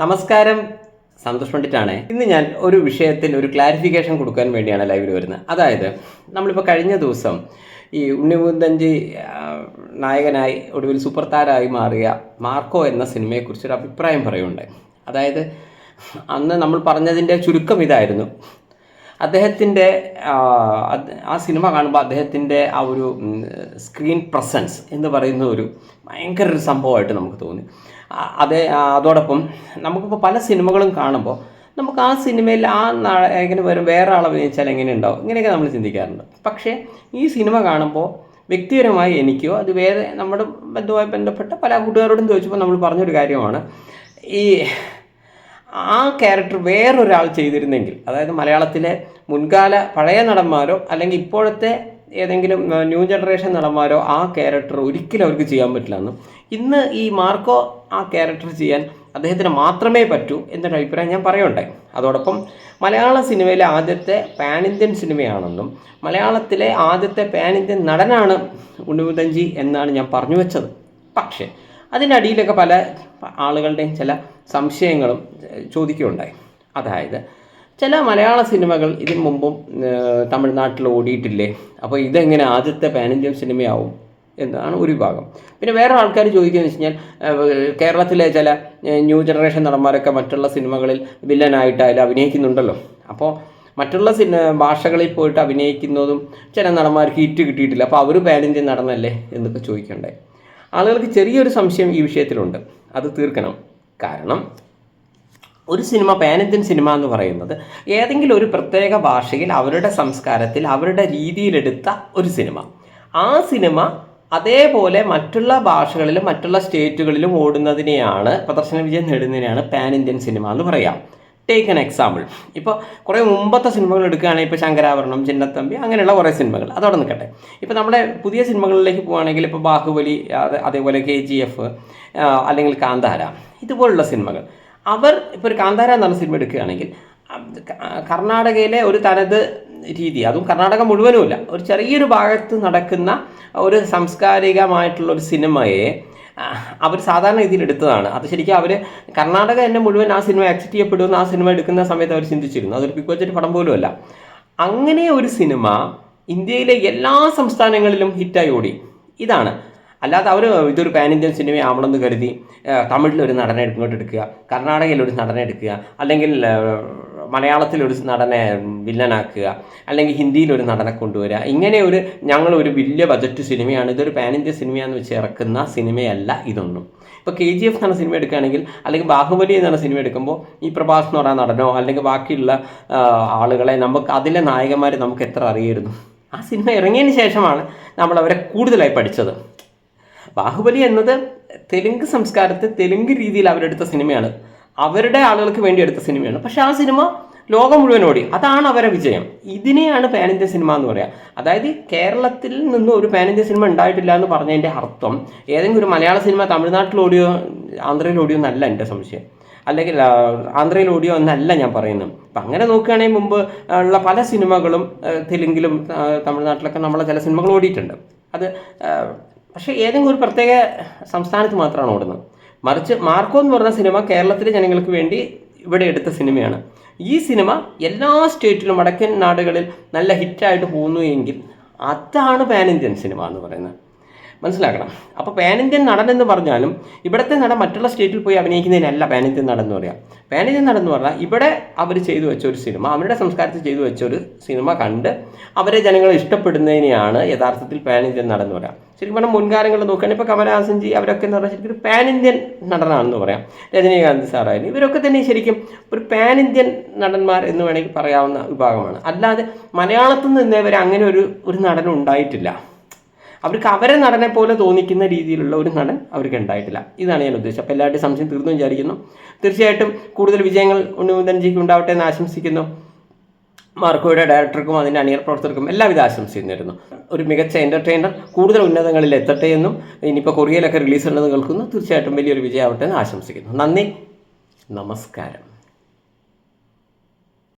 നമസ്കാരം, സന്തോഷ് പണ്ഡിറ്റാണ്. ഇന്ന് ഞാൻ ഒരു വിഷയത്തിൽ ഒരു ക്ലാരിഫിക്കേഷൻ കൊടുക്കാൻ വേണ്ടിയാണ് ലൈവിൽ വരുന്നത്. അതായത് നമ്മളിപ്പോൾ കഴിഞ്ഞ ദിവസം ഈ ഉണ്ണിമുന്തഞ്ചി നായകനായി ഒടുവിൽ സൂപ്പർ താരമായി മാറിയ മാർക്കോ എന്ന സിനിമയെക്കുറിച്ചൊരു അഭിപ്രായം പറയുന്നുണ്ട്. അതായത് അന്ന് നമ്മൾ പറഞ്ഞതിൻ്റെ ചുരുക്കം ഇതായിരുന്നു. അദ്ദേഹത്തിൻ്റെ ആ സിനിമ കാണുമ്പോൾ അദ്ദേഹത്തിൻ്റെ ആ ഒരു സ്ക്രീൻ പ്രസൻസ് എന്ന് പറയുന്ന ഒരു ഭയങ്കര ഒരു സംഭവമായിട്ട് നമുക്ക് തോന്നി. അതോടൊപ്പം നമുക്കിപ്പോൾ പല സിനിമകളും കാണുമ്പോൾ നമുക്ക് ആ സിനിമയിൽ ആ നായകന് വരും വേറെ ആൾ അഭിനയിച്ചാൽ എങ്ങനെ ഉണ്ടാവും, ഇങ്ങനെയൊക്കെ നമ്മൾ ചിന്തിക്കാറുണ്ട്. പക്ഷേ ഈ സിനിമ കാണുമ്പോൾ വ്യക്തിപരമായി എനിക്കോ അത് വേറെ നമ്മുടെ ബന്ധുമായി ബന്ധപ്പെട്ട പല കൂട്ടുകാരോടും ചോദിച്ചപ്പോൾ നമ്മൾ പറഞ്ഞൊരു കാര്യമാണ്, ഈ ആ ക്യാരക്ടർ വേറൊരാൾ ചെയ്തിരുന്നെങ്കിൽ, അതായത് മലയാളത്തിലെ മുൻകാല പഴയ നടന്മാരോ അല്ലെങ്കിൽ ഇപ്പോഴത്തെ ഏതെങ്കിലും ന്യൂ ജനറേഷൻ നടന്മാരോ ആ ക്യാരക്ടർ ഒരിക്കലും അവർക്ക് ചെയ്യാൻ പറ്റില്ല എന്നും ഇന്ന് ഈ മാർക്കോ ആ ക്യാരക്ടർ ചെയ്യാൻ അദ്ദേഹത്തിന് മാത്രമേ പറ്റൂ എന്നൊരു അഭിപ്രായം ഞാൻ പറയുണ്ടായി. അതോടൊപ്പം മലയാള സിനിമയിലെ ആദ്യത്തെ പാൻ ഇന്ത്യൻ സിനിമയാണെന്നും മലയാളത്തിലെ ആദ്യത്തെ പാൻ ഇന്ത്യൻ നടനാണ് ഉണ്ണിമുന്തഞ്ചി എന്നാണ് ഞാൻ പറഞ്ഞു വെച്ചത്. പക്ഷേ അതിൻ്റെ അടിയിലൊക്കെ പല ആളുകളുടെയും ചില സംശയങ്ങളും ചോദിക്കുകയുണ്ടായി. അതായത് ചില മലയാള സിനിമകൾ ഇതിനു മുമ്പും തമിഴ്നാട്ടിൽ ഓടിയിട്ടില്ലേ, അപ്പോൾ ഇതെങ്ങനെ ആദ്യത്തെ പാൻ ഇന്ത്യൻ സിനിമയാവും എന്നാണ് ഒരു വിഭാഗം. പിന്നെ വേറെ ആൾക്കാർ ചോദിക്കുകയെന്ന് വെച്ച് കഴിഞ്ഞാൽ കേരളത്തിലെ ചില ന്യൂ ജനറേഷൻ നടന്മാരൊക്കെ മറ്റുള്ള സിനിമകളിൽ വില്ലനായിട്ടായാലും അഭിനയിക്കുന്നുണ്ടല്ലോ, അപ്പോൾ മറ്റുള്ള ഭാഷകളിൽ പോയിട്ട് അഭിനയിക്കുന്നതും ചില നടന്മാർക്ക് ഹിറ്റ് കിട്ടിയിട്ടില്ല, അപ്പോൾ അവർ പാൻ ഇന്ത്യൻ നടനല്ലേ എന്നൊക്കെ ചോദിക്കണ്ടായി. ആളുകൾക്ക് ചെറിയൊരു സംശയം ഈ വിഷയത്തിലുണ്ട്, അത് തീർക്കണം. കാരണം ഒരു സിനിമ പാൻ ഇന്ത്യൻ സിനിമ എന്ന് പറയുന്നത് ഏതെങ്കിലും ഒരു പ്രത്യേക ഭാഷയിൽ അവരുടെ സംസ്കാരത്തിൽ അവരുടെ രീതിയിലെടുത്ത ഒരു സിനിമ, ആ സിനിമ അതേപോലെ മറ്റുള്ള ഭാഷകളിലും മറ്റുള്ള സ്റ്റേറ്റുകളിലും ഓടുന്നതിനെയാണ്, പ്രദർശന വിജയം നേടുന്നതിനെയാണ് പാൻ ഇന്ത്യൻ സിനിമ എന്ന് പറയാം. ടേക്ക് ആൻ എക്സാമ്പിൾ, ഇപ്പോൾ കുറേ മുമ്പത്തെ സിനിമകൾ എടുക്കുകയാണെങ്കിൽ ഇപ്പോൾ ശങ്കരാഭരണം, ചിന്നത്തമ്പി, അങ്ങനെയുള്ള കുറേ സിനിമകൾ അതോടെ നിൽക്കട്ടെ. ഇപ്പോൾ നമ്മുടെ പുതിയ സിനിമകളിലേക്ക് പോവുകയാണെങ്കിൽ ഇപ്പോൾ ബാഹുബലി, അതേപോലെ KGF അല്ലെങ്കിൽ കാന്താര, ഇതുപോലുള്ള സിനിമകൾ, അവർ ഇപ്പോൾ ഒരു കാന്താര എന്ന് പറഞ്ഞ സിനിമ എടുക്കുകയാണെങ്കിൽ കർണാടകയിലെ ഒരു തനത് രീതി, അതും കർണാടക മുഴുവനുമില്ല, ഒരു ചെറിയൊരു ഭാഗത്ത് നടക്കുന്ന ഒരു സാംസ്കാരികമായിട്ടുള്ള ഒരു സിനിമയെ അവർ സാധാരണ രീതിയിൽ എടുത്തതാണ്. അത് ശരിക്കും അവർ കർണാടക തന്നെ മുഴുവൻ ആ സിനിമ ആക്സെപ്റ്റ് ചെയ്യപ്പെടുമെന്ന് ആ സിനിമ എടുക്കുന്ന സമയത്ത് അവർ ചിന്തിച്ചിരുന്നു. അതൊരു ബിഗ് ബഡ്ജറ്റ് പടം പോലുമല്ല. അങ്ങനെ ഒരു സിനിമ ഇന്ത്യയിലെ എല്ലാ സംസ്ഥാനങ്ങളിലും ഹിറ്റായി ഓടി. ഇതാണ്. അല്ലാതെ അവർ ഇതൊരു പാൻ ഇന്ത്യൻ സിനിമയാവണമെന്ന് കരുതി തമിഴിലൊരു നടനെ ഇങ്ങോട്ട് എടുക്കുക, കർണാടകയിലൊരു നടനെ എടുക്കുക, അല്ലെങ്കിൽ മലയാളത്തിലൊരു നടനെ വില്ലനാക്കുക, അല്ലെങ്കിൽ ഹിന്ദിയിലൊരു നടനെ കൊണ്ടുവരിക, ഇങ്ങനെ ഞങ്ങളൊരു വലിയ ബജറ്റ് സിനിമയാണ്, ഇതൊരു പാൻ ഇന്ത്യൻ സിനിമയാണെന്ന് വെച്ച് ഇറക്കുന്ന സിനിമയല്ല ഇതൊന്നും. ഇപ്പോൾ KGF എന്ന് പറഞ്ഞ സിനിമ എടുക്കുകയാണെങ്കിൽ, അല്ലെങ്കിൽ ബാഹുബലി എന്ന് പറഞ്ഞ സിനിമ എടുക്കുമ്പോൾ ഈ പ്രഭാസ് എന്ന് പറയുന്ന നടനോ അല്ലെങ്കിൽ ബാക്കിയുള്ള ആളുകളെ നമുക്ക്, അതിലെ നായകന്മാരെ നമുക്ക് എത്ര അറിയായിരുന്നു. ആ സിനിമ ഇറങ്ങിയതിന് ശേഷമാണ് നമ്മളവരെ കൂടുതലായി പഠിച്ചത്. ബാഹുബലി എന്നത് തെലുങ്ക് സംസ്കാരത്തെ തെലുങ്ക് രീതിയിൽ അവരെടുത്ത സിനിമയാണ്, അവരുടെ ആളുകൾക്ക് വേണ്ടി എടുത്ത സിനിമയാണ്. പക്ഷേ ആ സിനിമ ലോകം മുഴുവൻ ഓടി, അതാണ് അവരുടെ വിജയം. ഇതിനെയാണ് പാൻ ഇന്ത്യൻ സിനിമ എന്ന് പറയുക. അതായത് കേരളത്തിൽ നിന്നും ഒരു പാൻ ഇന്ത്യൻ സിനിമ ഉണ്ടായിട്ടില്ല എന്ന് പറഞ്ഞതിൻ്റെ അർത്ഥം ഏതെങ്കിലും ഒരു മലയാള സിനിമ തമിഴ്നാട്ടിൽ ഓടിയോ ആന്ധ്രയിൽ ഓടിയോ എന്നല്ല എൻ്റെ സംശയം, അല്ലെങ്കിൽ ആന്ധ്രയിൽ ഓടിയോ എന്നല്ല ഞാൻ പറയുന്നത്. അപ്പം അങ്ങനെ നോക്കുകയാണെങ്കിൽ മുമ്പ് ഉള്ള പല സിനിമകളും തെലുങ്കിലും തമിഴ്നാട്ടിലൊക്കെ നമ്മളെ ചില സിനിമകൾ ഓടിയിട്ടുണ്ട്. അത് പക്ഷേ ഏതെങ്കിലും ഒരു പ്രത്യേക സംസ്ഥാനത്ത് മാത്രമാണ് ഓടുന്നത്. മറിച്ച് മാർക്കോ എന്ന് പറഞ്ഞ സിനിമ കേരളത്തിലെ ജനങ്ങൾക്ക് വേണ്ടി ഇവിടെ എടുത്ത സിനിമയാണ്. ഈ സിനിമ എല്ലാ സ്റ്റേറ്റിലും വടക്കൻ നാടുകളിൽ നല്ല ഹിറ്റായിട്ട് പോകുന്നു എങ്കിൽ അതാണ് പാൻ ഇന്ത്യൻ സിനിമ എന്ന് പറയുന്നത്. മനസ്സിലാക്കണം. അപ്പോൾ പാൻ ഇന്ത്യൻ നടൻ എന്ന് പറഞ്ഞാലും ഇവിടുത്തെ നടൻ മറ്റുള്ള സ്റ്റേറ്റിൽ പോയി അഭിനയിക്കുന്നതിനല്ല പാൻ ഇന്ത്യൻ നടൻ എന്ന് പറയാം. പാൻ ഇന്ത്യൻ നടൻ എന്ന് പറഞ്ഞാൽ ഇവിടെ അവർ ചെയ്തു വെച്ച ഒരു സിനിമ, അവരുടെ സംസ്കാരത്തിൽ ചെയ്തു വെച്ച ഒരു സിനിമ കണ്ട് അവരെ ജനങ്ങൾ ഇഷ്ടപ്പെടുന്നതിനെയാണ് യഥാർത്ഥത്തിൽ പാൻ ഇന്ത്യൻ നടൻ എന്ന് പറയാം. ശരിക്കും പറഞ്ഞാൽ മുൻകാലങ്ങൾ നോക്കുകയാണെങ്കിൽ ഇപ്പോൾ കമലഹാസൻജി അവരൊക്കെ എന്ന് പറഞ്ഞാൽ ശരിക്കും ഒരു പാൻ ഇന്ത്യൻ നടനാണെന്ന് പറയാം. രജനീകാന്ത് സാറായാലും ഇവരൊക്കെ തന്നെ ശരിക്കും ഒരു പാൻ ഇന്ത്യൻ നടന്മാർ എന്ന് വേണമെങ്കിൽ പറയാവുന്ന വിഭാഗമാണ്. അല്ലാതെ മലയാളത്തിൽ നിന്ന് ഇന്നേ വരെ അങ്ങനെ ഒരു നടൻ ഉണ്ടായിട്ടില്ല. അവർക്ക് അവരെ നടനെ പോലെ തോന്നിക്കുന്ന രീതിയിലുള്ള ഒരു നടൻ അവർക്ക് ഉണ്ടായിട്ടില്ല. ഇതാണ് ഞാൻ ഉദ്ദേശിച്ചത്. അപ്പോൾ എല്ലാവരുടെയും സംശയം തീർന്നു വിചാരിക്കുന്നു. തീർച്ചയായിട്ടും കൂടുതൽ വിജയങ്ങൾ ഉണ്ണിമുന്തഞ്ചിക്ക് ഉണ്ടാവട്ടെ എന്ന് ആശംസിക്കുന്നു. മാർക്കോയുടെ ഡയറക്ടർക്കും അതിൻ്റെ അണിയർ പ്രവർത്തകർക്കും എല്ലാവിധ ആശംസയും നേരുന്നു. ഒരു മികച്ച എൻ്റർടൈനർ കൂടുതൽ ഉന്നതങ്ങളിൽ എത്തട്ടെ എന്നും ഇനിയിപ്പോൾ കൊറിയയിലൊക്കെ റിലീസ് ഉണ്ടെന്ന് കേൾക്കുന്നു. തീർച്ചയായിട്ടും വലിയൊരു വിജയമാവട്ടെ എന്ന് ആശംസിക്കുന്നു. നന്ദി, നമസ്കാരം.